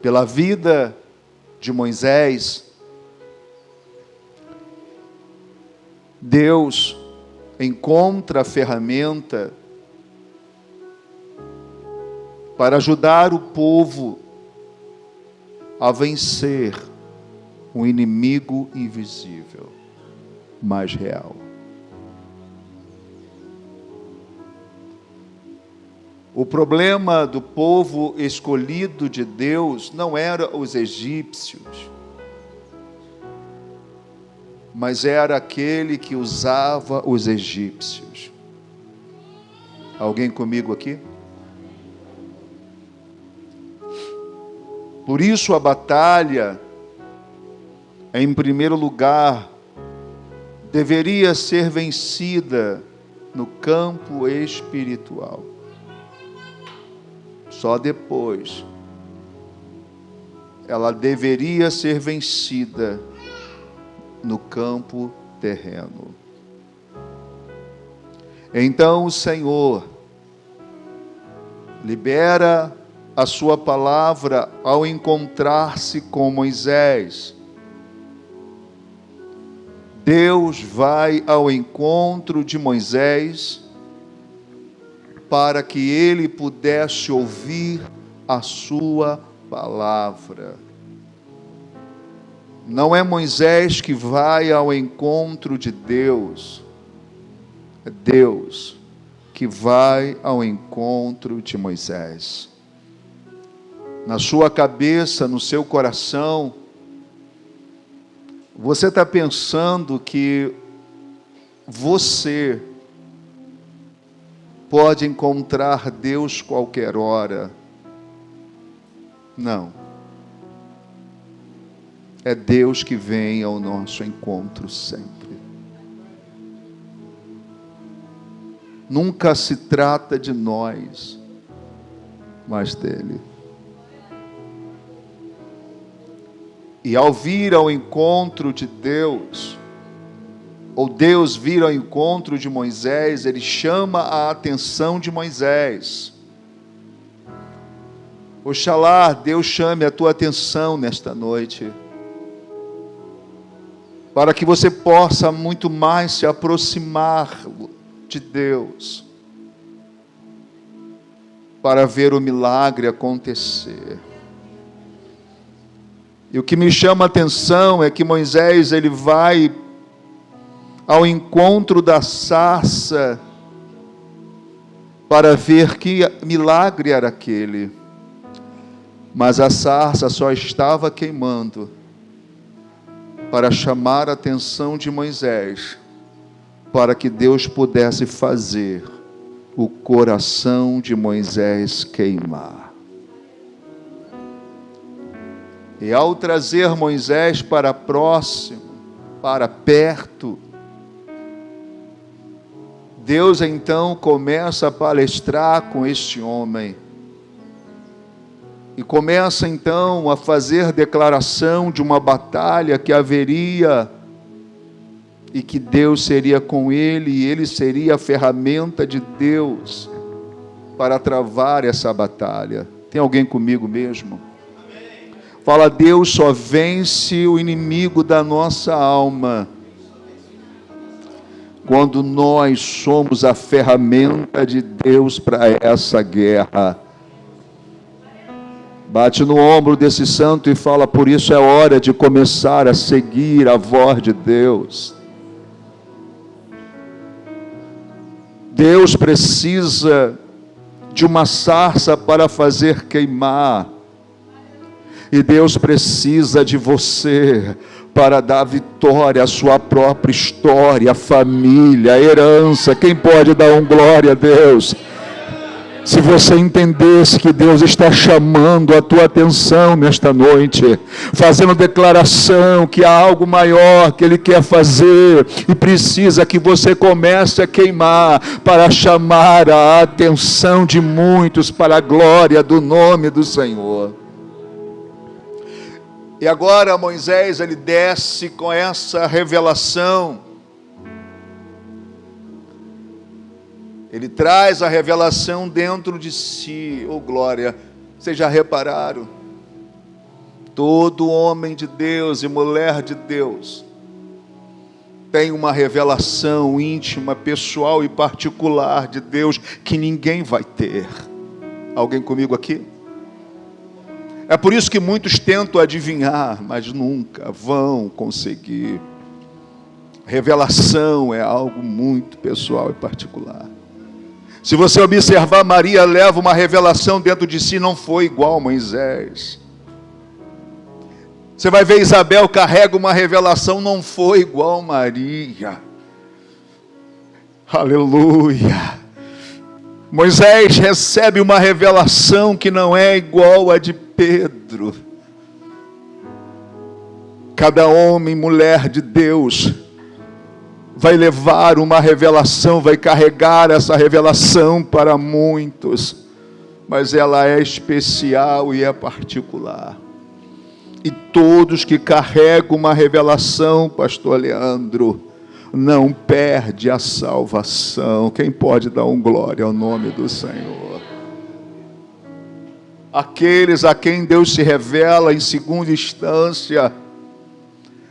pela vida de Moisés, Deus encontra a ferramenta para ajudar o povo a vencer um inimigo invisível, mas real. O problema do povo escolhido de Deus não era os egípcios, mas era aquele que usava os egípcios. Alguém comigo aqui? Por isso a batalha, em primeiro lugar, deveria ser vencida no campo espiritual. Só depois ela deveria ser vencida no campo terreno. Então o Senhor libera a sua palavra ao encontrar-se com Moisés. Deus vai ao encontro de Moisés para que ele pudesse ouvir a sua palavra. Não é Moisés que vai ao encontro de Deus, é Deus que vai ao encontro de Moisés. Na sua cabeça, no seu coração, você está pensando que você pode encontrar Deus qualquer hora. Não. É Deus que vem ao nosso encontro sempre. Nunca se trata de nós, mas dele. E ao vir ao encontro de Deus, ou Deus vir ao encontro de Moisés, ele chama a atenção de Moisés. Oxalá Deus chame a tua atenção nesta noite, para que você possa muito mais se aproximar de Deus, para ver o milagre acontecer. E o que me chama a atenção é que Moisés, ele vai ao encontro da sarça para ver que milagre era aquele. Mas a sarça só estava queimando para chamar a atenção de Moisés, para que Deus pudesse fazer o coração de Moisés queimar. E ao trazer Moisés para próximo, para perto, Deus então começa a palestrar com este homem. E começa então a fazer declaração de uma batalha que haveria, e que Deus seria com ele, e ele seria a ferramenta de Deus para travar essa batalha. Tem alguém comigo mesmo? Fala, Deus só vence o inimigo da nossa alma quando nós somos a ferramenta de Deus para essa guerra. Bate no ombro desse santo e fala, por isso é hora de começar a seguir a voz de Deus. Deus precisa de uma sarça para fazer queimar. E Deus precisa de você para dar vitória à sua própria história, família, herança. Quem pode dar um glória a Deus? Se você entendesse que Deus está chamando a tua atenção nesta noite, fazendo declaração que há algo maior que Ele quer fazer, e precisa que você comece a queimar, para chamar a atenção de muitos para a glória do nome do Senhor. E agora Moisés, ele desce com essa revelação. Ele traz a revelação dentro de si. Oh glória, vocês já repararam? Todo homem de Deus e mulher de Deus tem uma revelação íntima, pessoal e particular de Deus que ninguém vai ter. Alguém comigo aqui? É por isso que muitos tentam adivinhar, mas nunca vão conseguir. Revelação é algo muito pessoal e particular. Se você observar, Maria leva uma revelação dentro de si, não foi igual a Moisés. Você vai ver Isabel carrega uma revelação, não foi igual a Maria. Aleluia. Moisés recebe uma revelação que não é igual a de Pedro. Cada homem e mulher de Deus vai levar uma revelação, vai carregar essa revelação para muitos, mas ela é especial e é particular. E todos que carregam uma revelação, pastor Leandro, não perde a salvação. Quem pode dar glória ao nome do Senhor? Aqueles a quem Deus se revela em segunda instância,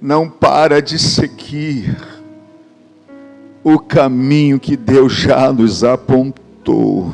não para de seguir o caminho que Deus já nos apontou.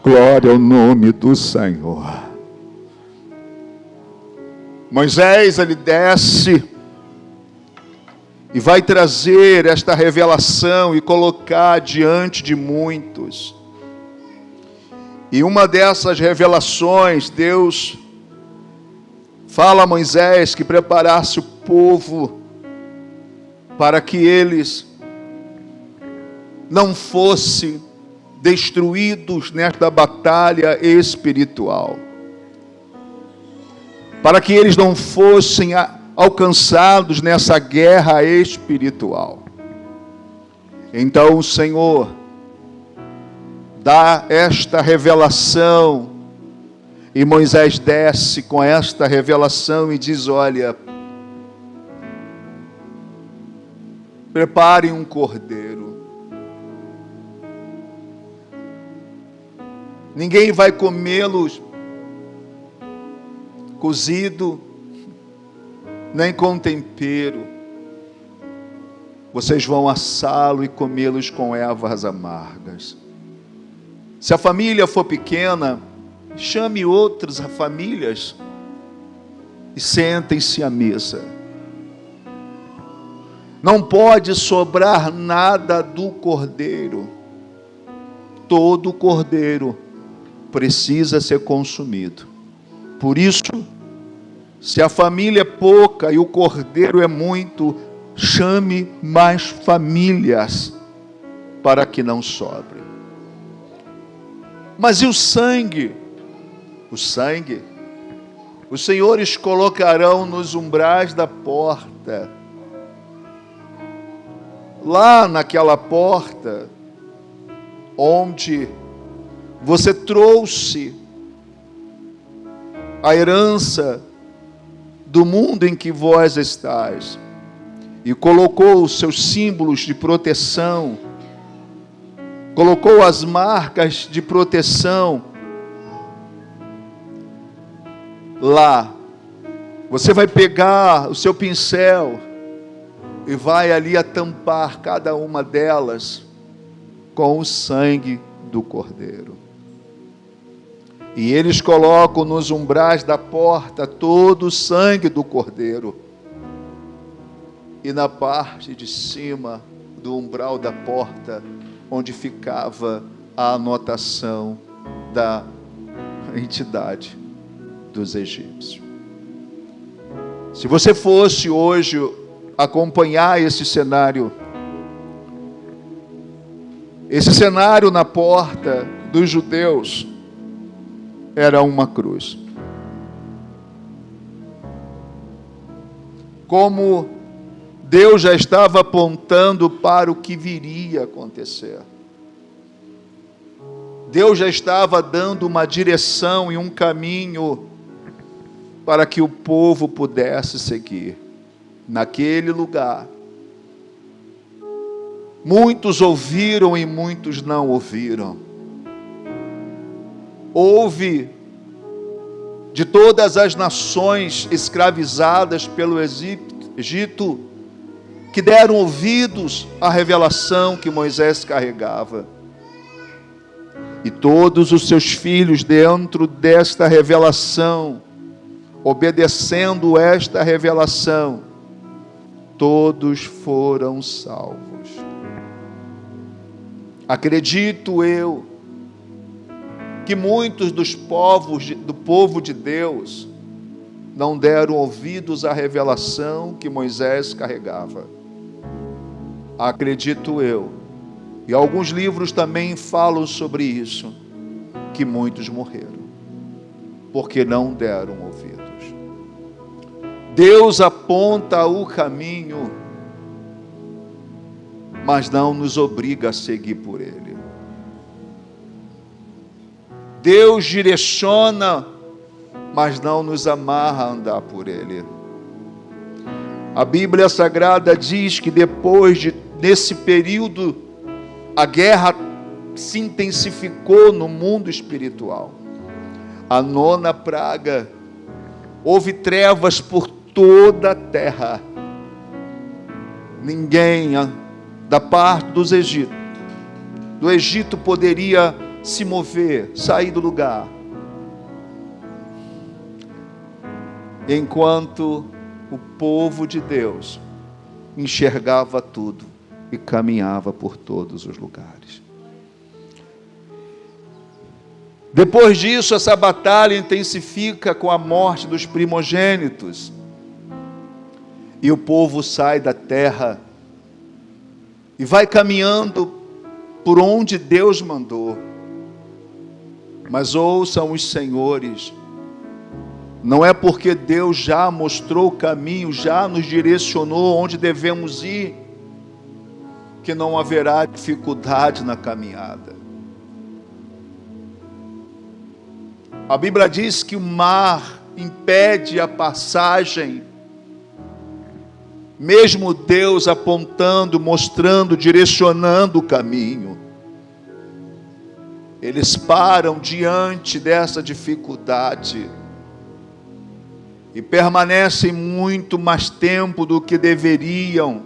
Glória ao nome do Senhor. Moisés, ele desce e vai trazer esta revelação e colocar diante de muitos. E uma dessas revelações, Deus fala a Moisés que preparasse o povo para que eles não fossem destruídos nesta batalha espiritual, para que eles não fossem alcançados nessa guerra espiritual. Então o Senhor dá esta revelação, e Moisés desce com esta revelação e diz: olha, preparem um cordeiro. Ninguém vai comê-los cozido, nem com tempero. Vocês vão assá-lo e comê-los com ervas amargas. Se a família for pequena, chame outras famílias e sentem-se à mesa. Não pode sobrar nada do cordeiro. Todo cordeiro precisa ser consumido. Por isso, se a família é pouca e o cordeiro é muito, chame mais famílias para que não sobre. Mas e o sangue? O sangue, os senhores colocarão nos umbrais da porta. Lá naquela porta, onde você trouxe a herança do mundo em que vós estáis, e colocou os seus símbolos de proteção, colocou as marcas de proteção, lá, você vai pegar o seu pincel, e vai ali atampar cada uma delas, com o sangue do cordeiro. E eles colocam nos umbrais da porta todo o sangue do cordeiro. E na parte de cima do umbral da porta, onde ficava a anotação da entidade dos egípcios. Se você fosse hoje acompanhar esse cenário na porta dos judeus, era uma cruz. Como Deus já estava apontando para o que viria a acontecer. Deus já estava dando uma direção e um caminho para que o povo pudesse seguir. Naquele lugar, muitos ouviram e muitos não ouviram. Houve de todas as nações escravizadas pelo Egito, que deram ouvidos à revelação que Moisés carregava. E todos os seus filhos, dentro desta revelação, obedecendo esta revelação, todos foram salvos. Acredito eu que muitos do povo de Deus não deram ouvidos à revelação que Moisés carregava. Acredito eu, e alguns livros também falam sobre isso, que muitos morreram, porque não deram ouvidos. Deus aponta o caminho, mas não nos obriga a seguir por ele. Deus direciona, mas não nos amarra a andar por ele. A Bíblia Sagrada diz que nesse período, a guerra se intensificou no mundo espiritual. A 9ª praga, houve trevas por toda a terra. Ninguém da parte do Egito poderia se mover, sair do lugar, enquanto o povo de Deus enxergava tudo e caminhava por todos os lugares. Depois disso, essa batalha intensifica com a morte dos primogênitos, e o povo sai da terra e vai caminhando por onde Deus mandou. Mas ouçam os senhores, não é porque Deus já mostrou o caminho, já nos direcionou onde devemos ir, que não haverá dificuldade na caminhada. A Bíblia diz que o mar impede a passagem, mesmo Deus apontando, mostrando, direcionando o caminho. Eles param diante dessa dificuldade e permanecem muito mais tempo do que deveriam,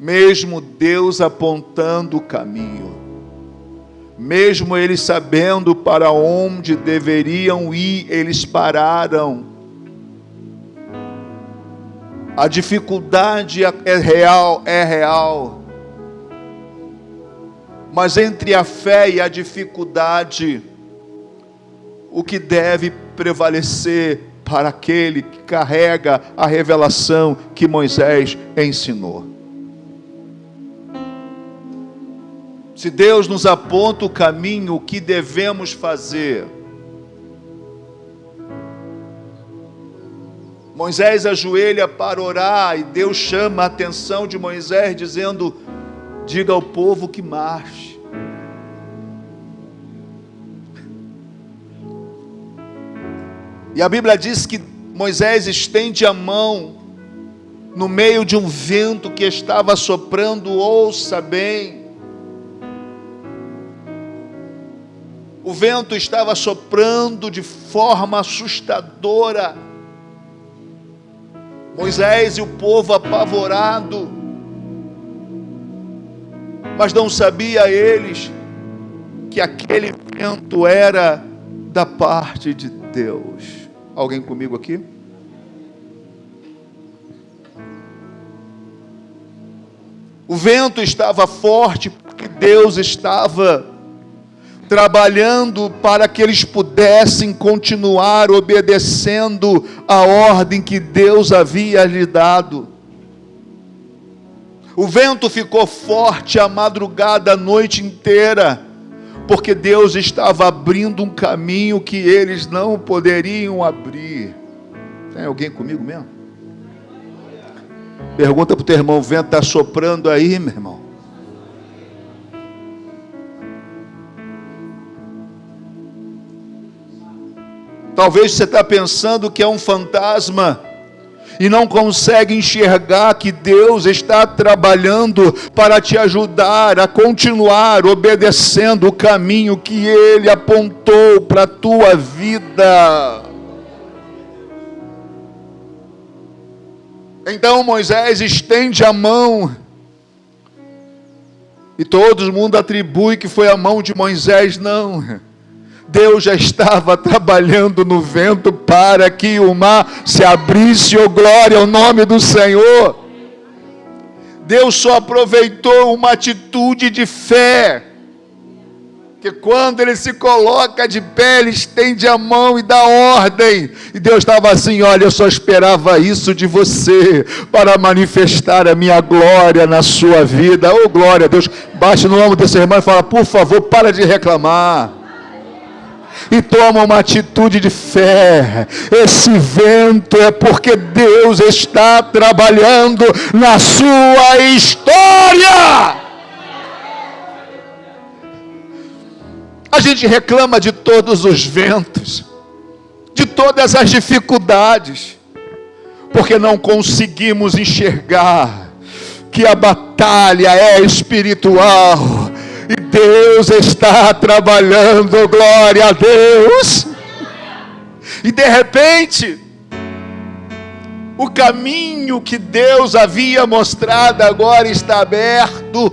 mesmo Deus apontando o caminho, mesmo eles sabendo para onde deveriam ir, eles pararam. A dificuldade é real, mas entre a fé e a dificuldade, o que deve prevalecer para aquele que carrega a revelação que Moisés ensinou? Se Deus nos aponta o caminho, o que devemos fazer? Moisés ajoelha para orar e Deus chama a atenção de Moisés dizendo: diga ao povo que marche. E a Bíblia diz que Moisés estende a mão no meio de um vento que estava soprando, ouça bem. O vento estava soprando de forma assustadora. Moisés e o povo apavorado, mas não sabia eles que aquele vento era da parte de Deus. Alguém comigo aqui? O vento estava forte porque Deus estava trabalhando para que eles pudessem continuar obedecendo a ordem que Deus havia lhe dado. O vento ficou forte a madrugada, a noite inteira, porque Deus estava abrindo um caminho que eles não poderiam abrir. Tem alguém comigo mesmo? Pergunta para o teu irmão: o vento está soprando aí, meu irmão? Talvez você está pensando que é um fantasma e não consegue enxergar que Deus está trabalhando para te ajudar a continuar obedecendo o caminho que Ele apontou para a tua vida. Então Moisés estende a mão, e todo mundo atribui que foi a mão de Moisés. Não, Deus já estava trabalhando no vento para que o mar se abrisse. Oh, glória ao nome do Senhor. Deus só aproveitou uma atitude de fé, que quando ele se coloca de pé, ele estende a mão e dá ordem. E Deus estava assim: olha, eu só esperava isso de você, para manifestar a minha glória na sua vida. Oh, glória a Deus. Bate no ombro desse irmão e fala: por favor, para de reclamar. E toma uma atitude de fé. Esse vento é porque Deus está trabalhando na sua história. A gente reclama de todos os ventos, de todas as dificuldades, porque não conseguimos enxergar que a batalha é espiritual e Deus está trabalhando. Glória a Deus. E de repente, o caminho que Deus havia mostrado agora está aberto,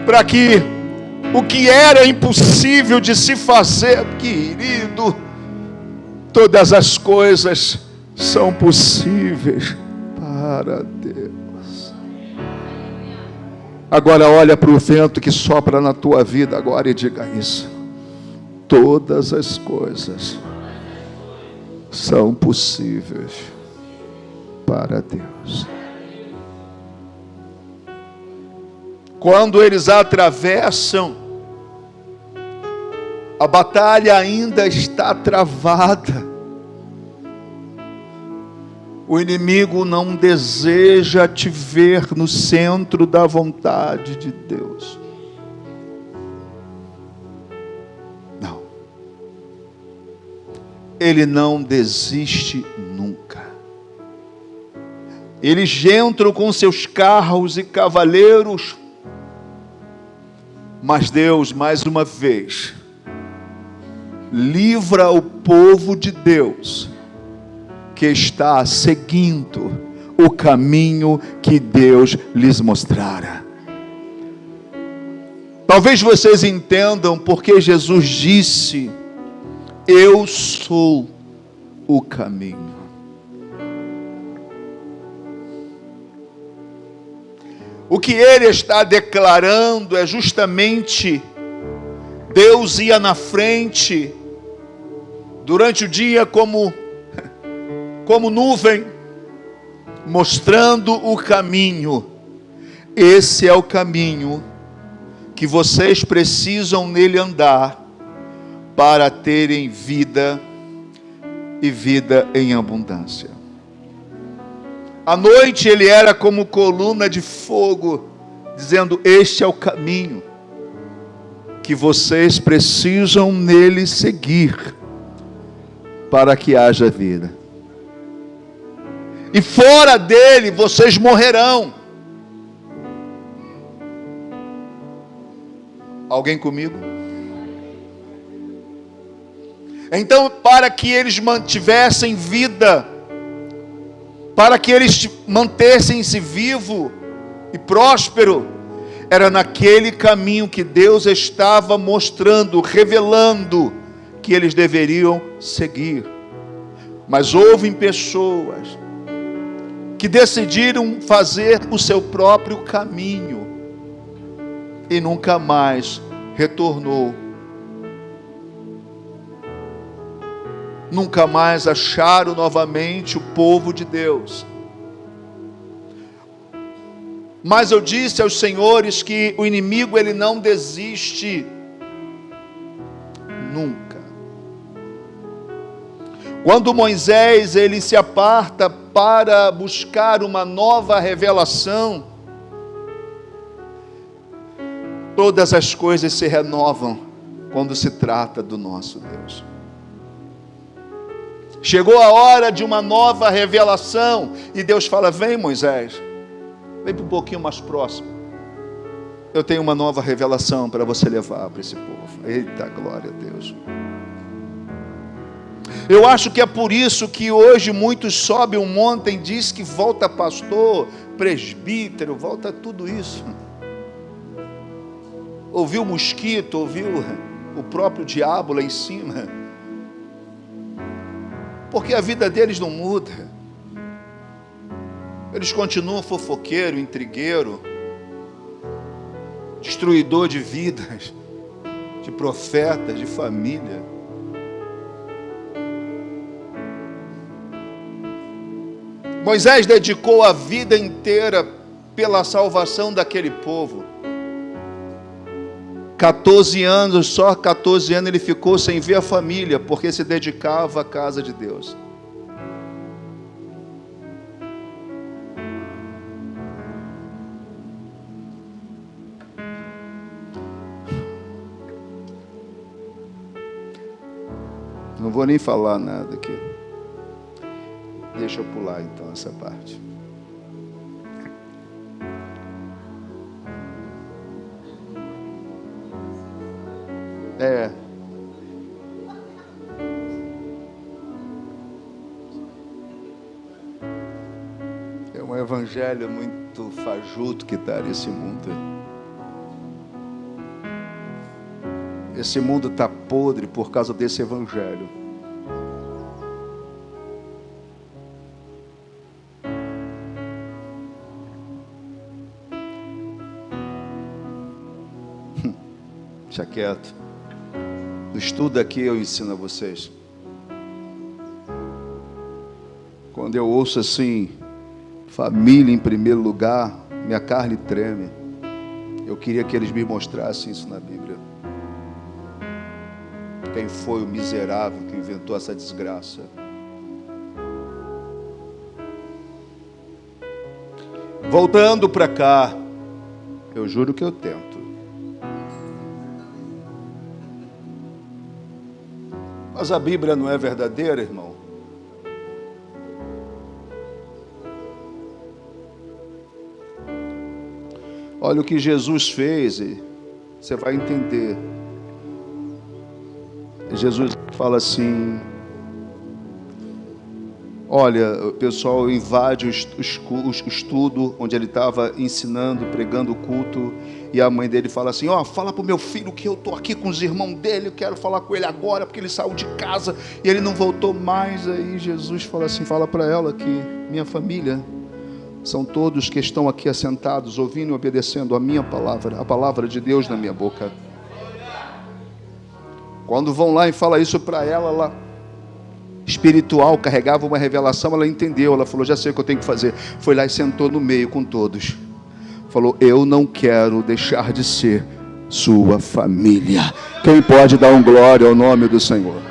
para que o que era impossível de se fazer, querido, todas as coisas são possíveis para Deus. Agora olha para o vento que sopra na tua vida agora e diga isso: todas as coisas são possíveis para Deus. Quando eles atravessam, a batalha ainda está travada. O inimigo não deseja te ver no centro da vontade de Deus. Não. Ele não desiste nunca. Eles entram com seus carros e cavaleiros, mas Deus, mais uma vez, livra o povo de Deus, que está seguindo o caminho que Deus lhes mostrara. Talvez vocês entendam porque Jesus disse: eu sou o caminho. O que ele está declarando é justamente: Deus ia na frente durante o dia como nuvem, mostrando o caminho. Esse é o caminho que vocês precisam nele andar para terem vida e vida em abundância. À noite ele era como coluna de fogo, dizendo: este é o caminho que vocês precisam nele seguir para que haja vida. E fora dele vocês morrerão. Alguém comigo? Então, para que eles mantivessem vida, para que eles mantessem-se vivo e próspero, era naquele caminho que Deus estava mostrando, revelando que eles deveriam seguir. Mas houve pessoas que decidiram fazer o seu próprio caminho e nunca mais retornou. Nunca mais acharam novamente o povo de Deus. Mas eu disse aos senhores que o inimigo, ele não desiste nunca. Quando Moisés, ele se aparta para buscar uma nova revelação, todas as coisas se renovam quando se trata do nosso Deus. Chegou a hora de uma nova revelação, e Deus fala: vem, Moisés, vem um pouquinho mais próximo, eu tenho uma nova revelação para você levar para esse povo. Eita, glória a Deus. Eu acho que é por isso que hoje muitos sobem um monte e diz que volta pastor, presbítero, volta tudo isso. Ouviu o mosquito, ouviu o próprio diabo lá em cima. Porque a vida deles não muda. Eles continuam fofoqueiro, intrigueiro, destruidor de vidas, de profetas, de família. Moisés dedicou a vida inteira pela salvação daquele povo. 14 anos, só 14 anos ele ficou sem ver a família, porque se dedicava à casa de Deus. Não vou nem falar nada aqui. Deixa eu pular então essa parte. É um evangelho muito fajuto que está nesse mundo. Esse mundo está podre por causa desse evangelho. Deixa quieto. No estudo aqui eu ensino a vocês. Quando eu ouço assim, família em primeiro lugar, minha carne treme. Eu queria que eles me mostrassem isso na Bíblia. Quem foi o miserável que inventou essa desgraça? Voltando para cá, eu juro que eu tento. Mas a Bíblia não é verdadeira, irmão? Olha o que Jesus fez e você vai entender. Jesus fala assim: olha, o pessoal invade o estudo onde ele estava ensinando, pregando o culto, e a mãe dele fala assim: ó, fala para o meu filho que eu estou aqui com os irmãos dele, eu quero falar com ele agora, porque ele saiu de casa e ele não voltou mais. Aí Jesus fala assim, fala para ela que minha família são todos que estão aqui assentados, ouvindo e obedecendo a minha palavra, a palavra de Deus na minha boca. Quando vão lá e fala isso para ela, ela espiritual, carregava uma revelação, ela entendeu, ela falou, já sei o que eu tenho que fazer. Foi lá e sentou no meio com todos. Falou, eu não quero deixar de ser sua família. Quem pode dar um glória ao nome do Senhor?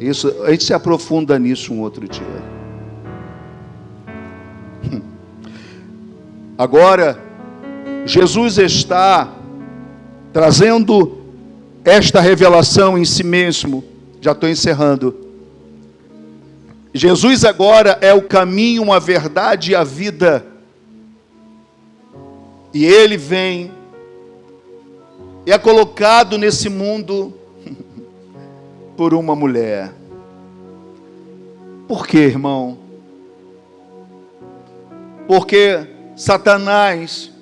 Isso, a gente se aprofunda nisso um outro dia. Agora, Jesus está trazendo esta revelação em si mesmo. Já estou encerrando. Jesus agora é o caminho, a verdade e a vida. E Ele vem e é colocado nesse mundo por uma mulher. Por quê, irmão? Porque Satanás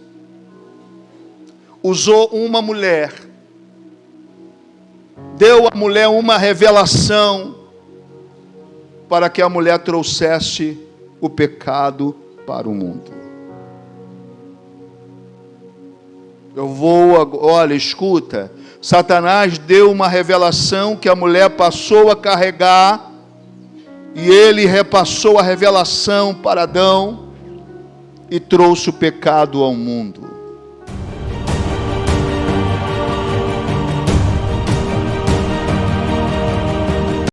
usou uma mulher, deu à mulher uma revelação para que a mulher trouxesse o pecado para o mundo. Olha, escuta, Satanás deu uma revelação que a mulher passou a carregar, e ele repassou a revelação para Adão, e trouxe o pecado ao mundo.